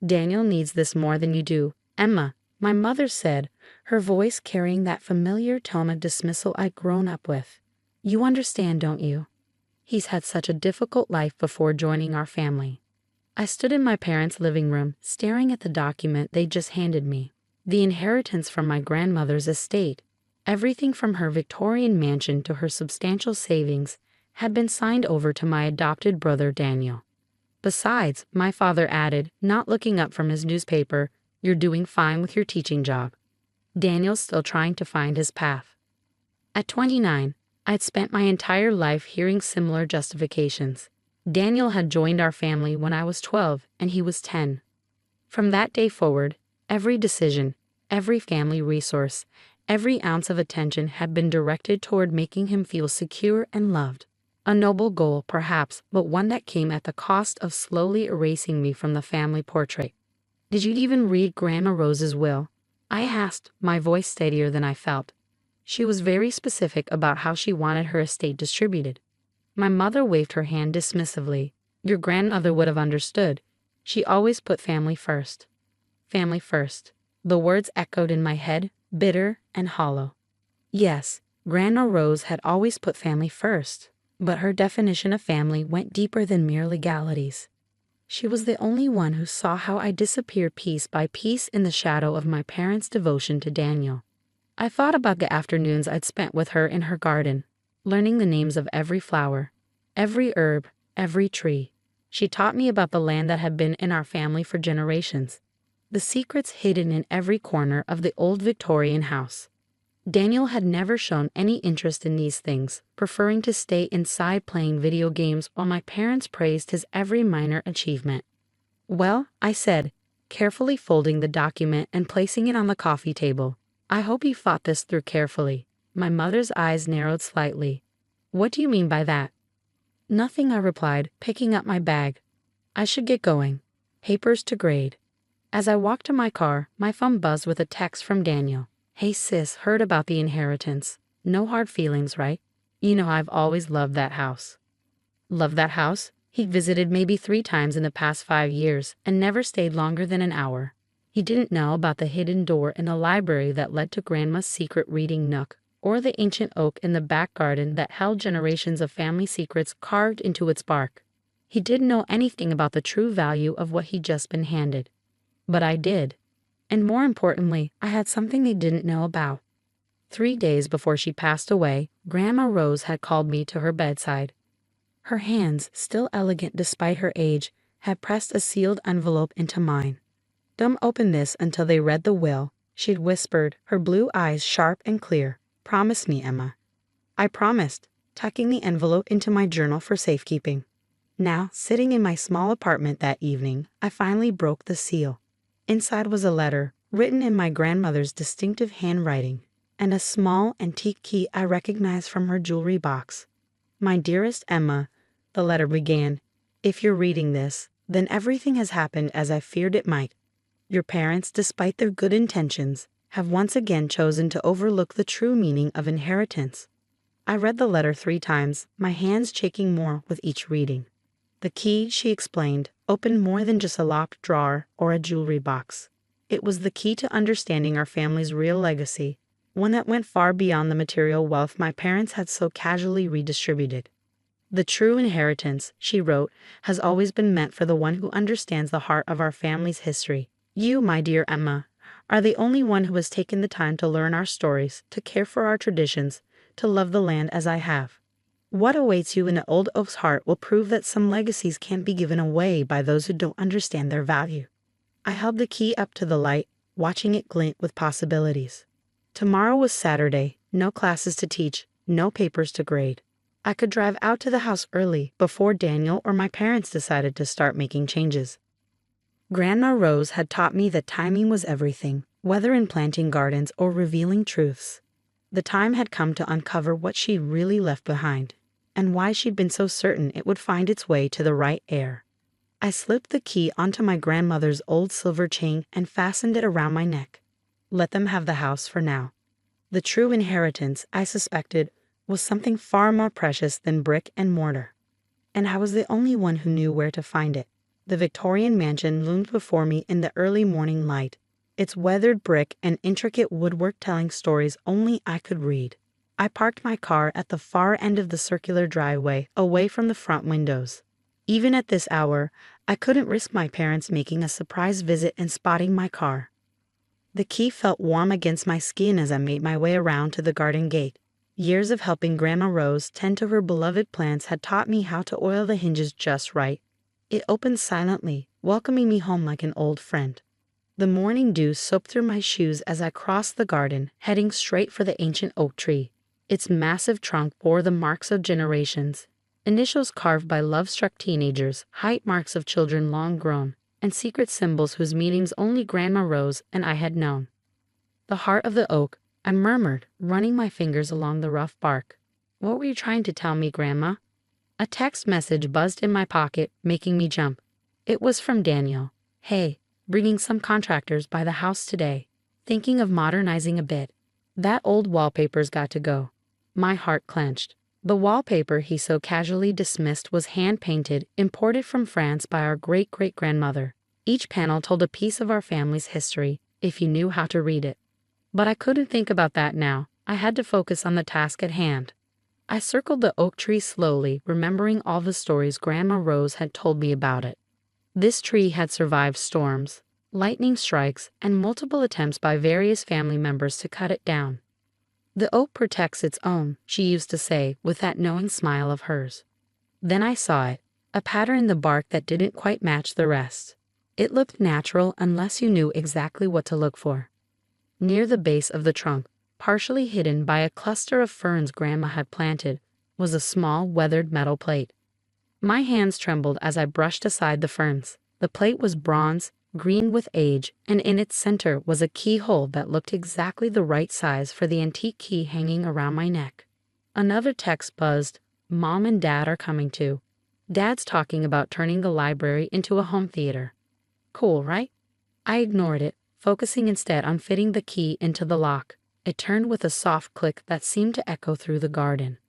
Daniel needs this more than you do, Emma, my mother said, her voice carrying that familiar tone of dismissal I'd grown up with. You understand, don't you? He's had such a difficult life before joining our family. I stood in my parents' living room, staring at the document they just handed me. The inheritance from my grandmother's estate. Everything from her Victorian mansion to her substantial savings had been signed over to my adopted brother Daniel. Besides, my father added, not looking up from his newspaper, you're doing fine with your teaching job. Daniel's still trying to find his path. At 29, I'd spent my entire life hearing similar justifications. Daniel had joined our family when I was 12 and he was 10. From that day forward, every decision, every family resource, every ounce of attention had been directed toward making him feel secure and loved. A noble goal, perhaps, but one that came at the cost of slowly erasing me from the family portrait. Did you even read Grandma Rose's will? I asked, my voice steadier than I felt. She was very specific about how she wanted her estate distributed. My mother waved her hand dismissively. Your grandmother would have understood. She always put family first. Family first. The words echoed in my head, bitter and hollow. Yes, Grandma Rose had always put family first, but her definition of family went deeper than mere legalities. She was the only one who saw how I disappeared piece by piece in the shadow of my parents' devotion to Daniel. I thought about the afternoons I'd spent with her in her garden, learning the names of every flower, every herb, every tree. She taught me about the land that had been in our family for generations, the secrets hidden in every corner of the old Victorian house. Daniel had never shown any interest in these things, preferring to stay inside playing video games while my parents praised his every minor achievement. Well, I said, carefully folding the document and placing it on the coffee table, I hope you thought this through carefully. My mother's eyes narrowed slightly. What do you mean by that? Nothing, I replied, picking up my bag. I should get going. Papers to grade. As I walked to my car, my phone buzzed with a text from Daniel. Hey sis, heard about the inheritance. No hard feelings, right? You know I've always loved that house. Loved that house? He visited maybe 3 times in the past 5 years and never stayed longer than an hour. He didn't know about the hidden door in the library that led to Grandma's secret reading nook, or the ancient oak in the back garden that held generations of family secrets carved into its bark. He didn't know anything about the true value of what he'd just been handed. But I did. And more importantly, I had something they didn't know about. 3 days before she passed away, Grandma Rose had called me to her bedside. Her hands, still elegant despite her age, had pressed a sealed envelope into mine. Don't open this until they read the will, she'd whispered, her blue eyes sharp and clear. Promise me, Emma. I promised, tucking the envelope into my journal for safekeeping. Now, sitting in my small apartment that evening, I finally broke the seal. Inside was a letter, written in my grandmother's distinctive handwriting, and a small antique key I recognized from her jewelry box. My dearest Emma, the letter began, if you're reading this, then everything has happened as I feared it might. Your parents, despite their good intentions, have once again chosen to overlook the true meaning of inheritance. I read the letter 3 times, my hands shaking more with each reading. The key, she explained, opened more than just a locked drawer or a jewelry box. It was the key to understanding our family's real legacy, one that went far beyond the material wealth my parents had so casually redistributed. The true inheritance, she wrote, has always been meant for the one who understands the heart of our family's history. You, my dear Emma, are the only one who has taken the time to learn our stories, to care for our traditions, to love the land as I have. What awaits you in the old oak's heart will prove that some legacies can't be given away by those who don't understand their value. I held the key up to the light, watching it glint with possibilities. Tomorrow was Saturday, no classes to teach, no papers to grade. I could drive out to the house early, before Daniel or my parents decided to start making changes. Grandma Rose had taught me that timing was everything, whether in planting gardens or revealing truths. The time had come to uncover what she'd really left behind, and why she'd been so certain it would find its way to the right heir. I slipped the key onto my grandmother's old silver chain and fastened it around my neck. Let them have the house for now. The true inheritance, I suspected, was something far more precious than brick and mortar. And I was the only one who knew where to find it. The Victorian mansion loomed before me in the early morning light, its weathered brick and intricate woodwork telling stories only I could read. I parked my car at the far end of the circular driveway, away from the front windows. Even at this hour, I couldn't risk my parents making a surprise visit and spotting my car. The key felt warm against my skin as I made my way around to the garden gate. Years of helping Grandma Rose tend to her beloved plants had taught me how to oil the hinges just right. It opened silently, welcoming me home like an old friend. The morning dew soaked through my shoes as I crossed the garden, heading straight for the ancient oak tree. Its massive trunk bore the marks of generations, initials carved by love-struck teenagers, height marks of children long grown, and secret symbols whose meanings only Grandma Rose and I had known. The heart of the oak, I murmured, running my fingers along the rough bark. What were you trying to tell me, Grandma? A text message buzzed in my pocket, making me jump. It was from Daniel. Hey, bringing some contractors by the house today. Thinking of modernizing a bit. That old wallpaper's got to go. My heart clenched. The wallpaper he so casually dismissed was hand-painted, imported from France by our great-great-grandmother. Each panel told a piece of our family's history, if you knew how to read it. But I couldn't think about that now. I had to focus on the task at hand. I circled the oak tree slowly, remembering all the stories Grandma Rose had told me about it. This tree had survived storms, lightning strikes, and multiple attempts by various family members to cut it down. The oak protects its own, she used to say, with that knowing smile of hers. Then I saw it, a pattern in the bark that didn't quite match the rest. It looked natural unless you knew exactly what to look for. Near the base of the trunk, partially hidden by a cluster of ferns Grandma had planted, was a small weathered metal plate. My hands trembled as I brushed aside the ferns. The plate was bronze, green with age, and in its center was a keyhole that looked exactly the right size for the antique key hanging around my neck. Another text buzzed, Mom and Dad are coming too. Dad's talking about turning the library into a home theater. Cool, right? I ignored it, focusing instead on fitting the key into the lock. It turned with a soft click that seemed to echo through the garden.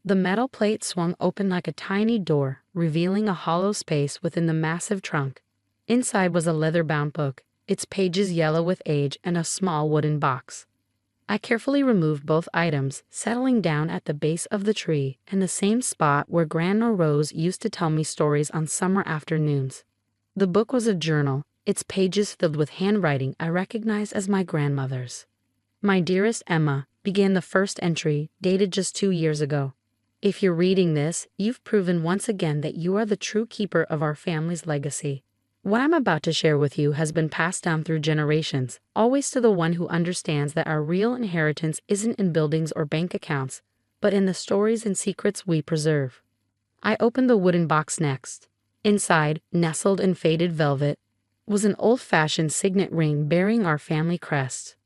The metal plate swung open like a tiny door, revealing a hollow space within the massive trunk. Inside was a leather-bound book, its pages yellow with age, and a small wooden box. I carefully removed both items, settling down at the base of the tree, in the same spot where Grandma Rose used to tell me stories on summer afternoons. The book was a journal, its pages filled with handwriting I recognized as my grandmother's. My dearest Emma, began the first entry, dated just 2 years ago. If you're reading this, you've proven once again that you are the true keeper of our family's legacy. What I'm about to share with you has been passed down through generations, always to the one who understands that our real inheritance isn't in buildings or bank accounts, but in the stories and secrets we preserve. I opened the wooden box next. Inside, nestled in faded velvet, was an old-fashioned signet ring bearing our family crest.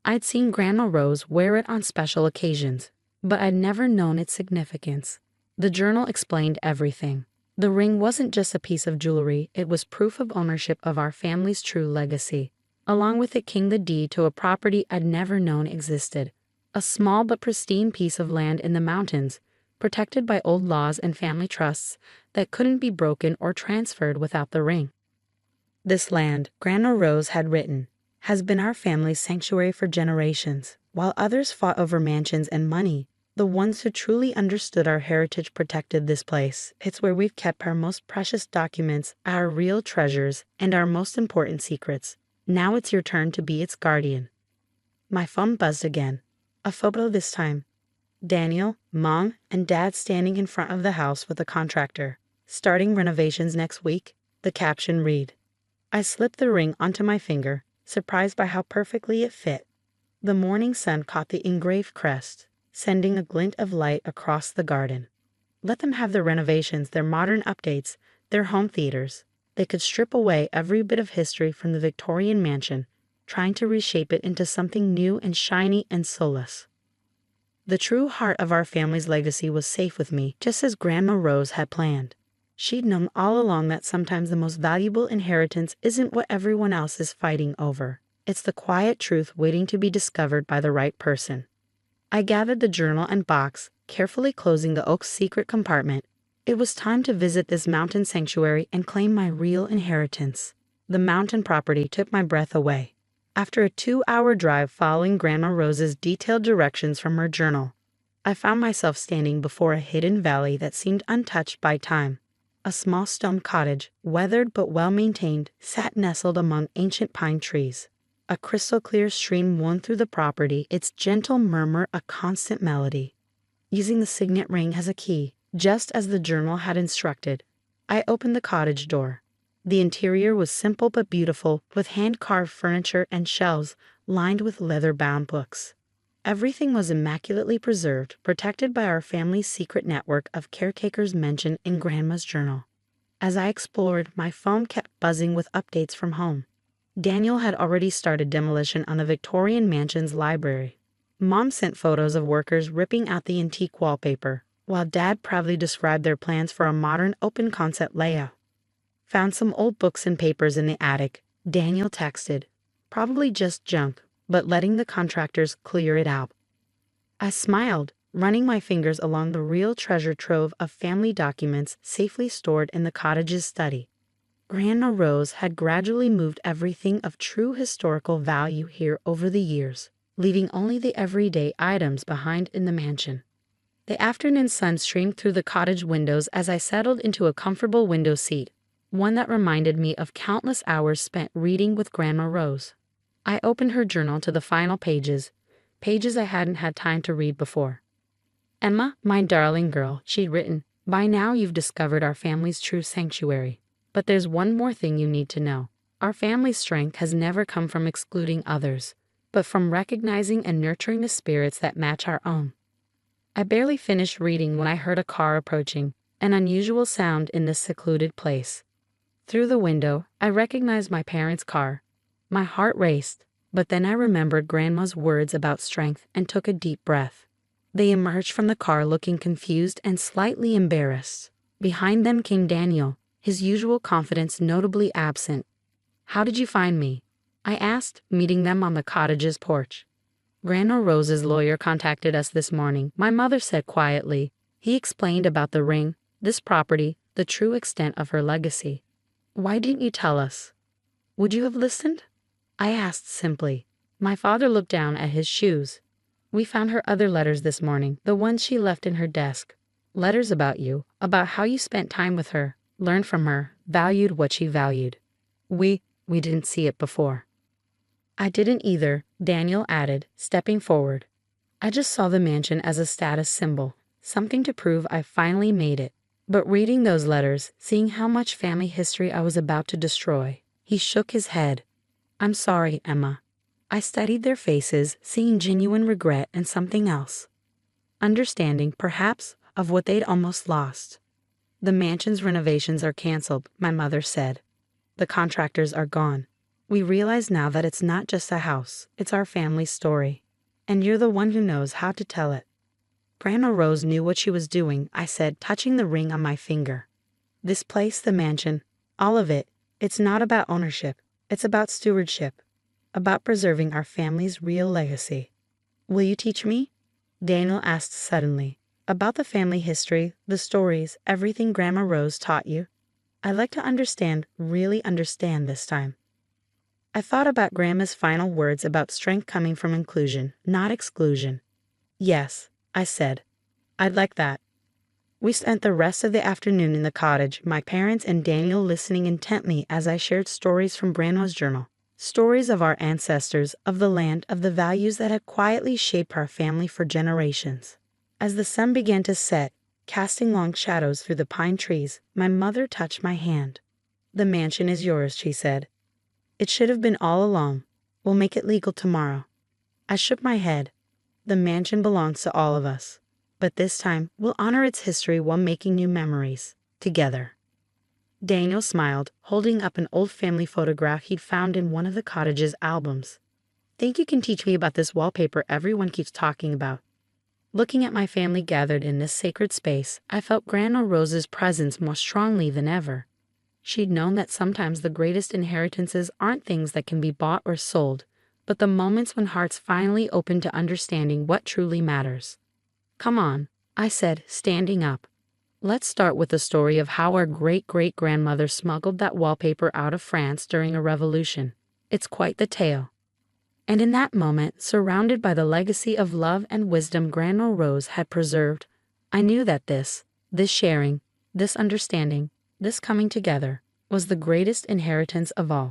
I'd seen Grandma Rose wear it on special occasions, but I'd never known its significance. The journal explained everything. The ring wasn't just a piece of jewelry, it was proof of ownership of our family's true legacy. Along with it came the deed to a property I'd never known existed. A small but pristine piece of land in the mountains, protected by old laws and family trusts that couldn't be broken or transferred without the ring. This land, Grandma Rose had written, has been our family's sanctuary for generations. While others fought over mansions and money, the ones who truly understood our heritage protected this place. It's where we've kept our most precious documents, our real treasures, and our most important secrets. Now it's your turn to be its guardian. My phone buzzed again. A photo this time. Daniel, Mom, and Dad standing in front of the house with a contractor. Starting renovations next week, the caption read. I slipped the ring onto my finger, surprised by how perfectly it fit. The morning sun caught the engraved crest, sending a glint of light across the garden. Let them have their renovations, their modern updates, their home theaters. They could strip away every bit of history from the Victorian mansion, trying to reshape it into something new and shiny and soulless. The true heart of our family's legacy was safe with me, just as Grandma Rose had planned. She'd known all along that sometimes the most valuable inheritance isn't what everyone else is fighting over. It's the quiet truth waiting to be discovered by the right person. I gathered the journal and box, carefully closing the oak's secret compartment, It was time to visit this mountain sanctuary and claim my real inheritance. The mountain property took my breath away. After a 2-hour drive following Grandma Rose's detailed directions from her journal, I found myself standing before a hidden valley that seemed untouched by time. A small stone cottage, weathered but well-maintained, sat nestled among ancient pine trees. A crystal-clear stream wound through the property, its gentle murmur a constant melody. Using the signet ring as a key, just as the journal had instructed, I opened the cottage door. The interior was simple but beautiful, with hand-carved furniture and shelves lined with leather-bound books. Everything was immaculately preserved, protected by our family's secret network of caretakers mentioned in Grandma's journal. As I explored, my phone kept buzzing with updates from home. Daniel had already started demolition on the Victorian mansion's library. Mom sent photos of workers ripping out the antique wallpaper, while Dad proudly described their plans for a modern open-concept layout. Found some old books and papers in the attic, Daniel texted. Probably just junk, but letting the contractors clear it out. I smiled, running my fingers along the real treasure trove of family documents safely stored in the cottage's study. Grandma Rose had gradually moved everything of true historical value here over the years, leaving only the everyday items behind in the mansion. The afternoon sun streamed through the cottage windows as I settled into a comfortable window seat, one that reminded me of countless hours spent reading with Grandma Rose. I opened her journal to the final pages I hadn't had time to read before. "Emma, my darling girl," she'd written, "by now you've discovered our family's true sanctuary. But there's one more thing you need to know. Our family's strength has never come from excluding others, but from recognizing and nurturing the spirits that match our own." I barely finished reading when I heard a car approaching, an unusual sound in this secluded place. Through the window, I recognized my parents' car. My heart raced, but then I remembered Grandma's words about strength and took a deep breath. They emerged from the car looking confused and slightly embarrassed. Behind them came Daniel, his usual confidence notably absent. "How did you find me?" I asked, meeting them on the cottage's porch. "Grandma Rose's lawyer contacted us this morning," my mother said quietly. "He explained about the ring, this property, the true extent of her legacy." "Why didn't you tell us? Would you have listened?" I asked simply. My father looked down at his shoes. "We found her other letters this morning, the ones she left in her desk. Letters about you, about how you spent time with her, learned from her, valued what she valued. We didn't see it before." "I didn't either," Daniel added, stepping forward. "I just saw the mansion as a status symbol, something to prove I finally made it. But reading those letters, seeing how much family history I was about to destroy," he shook his head. "I'm sorry, Emma." I studied their faces, seeing genuine regret and something else. Understanding, perhaps, of what they'd almost lost. "The mansion's renovations are canceled," my mother said. "The contractors are gone. We realize now that it's not just a house, it's our family's story. And you're the one who knows how to tell it." "Grandma Rose knew what she was doing," I said, touching the ring on my finger. "This place, the mansion, all of it, it's not about ownership. It's about stewardship, about preserving our family's real legacy." "Will you teach me?" Daniel asked suddenly. "About the family history, the stories, everything Grandma Rose taught you? I'd like to understand, really understand this time." I thought about Grandma's final words about strength coming from inclusion, not exclusion. "Yes," I said. "I'd like that." We spent the rest of the afternoon in the cottage, my parents and Daniel listening intently as I shared stories from Grandma's journal. Stories of our ancestors, of the land, of the values that had quietly shaped our family for generations. As the sun began to set, casting long shadows through the pine trees, my mother touched my hand. "The mansion is yours," she said. "It should have been all along. We'll make it legal tomorrow." I shook my head. "The mansion belongs to all of us. But this time, we'll honor its history while making new memories, together." Daniel smiled, holding up an old family photograph he'd found in one of the cottage's albums. "Think you can teach me about this wallpaper everyone keeps talking about?" Looking at my family gathered in this sacred space, I felt Grandma Rose's presence more strongly than ever. She'd known that sometimes the greatest inheritances aren't things that can be bought or sold, but the moments when hearts finally open to understanding what truly matters. "Come on," I said, standing up. Let's start with the story of how our great-great-grandmother smuggled that wallpaper out of France during a revolution. It's quite the tale. And in that moment, surrounded by the legacy of love and wisdom Grandma Rose had preserved, I knew that this sharing, this understanding, this coming together, was the greatest inheritance of all.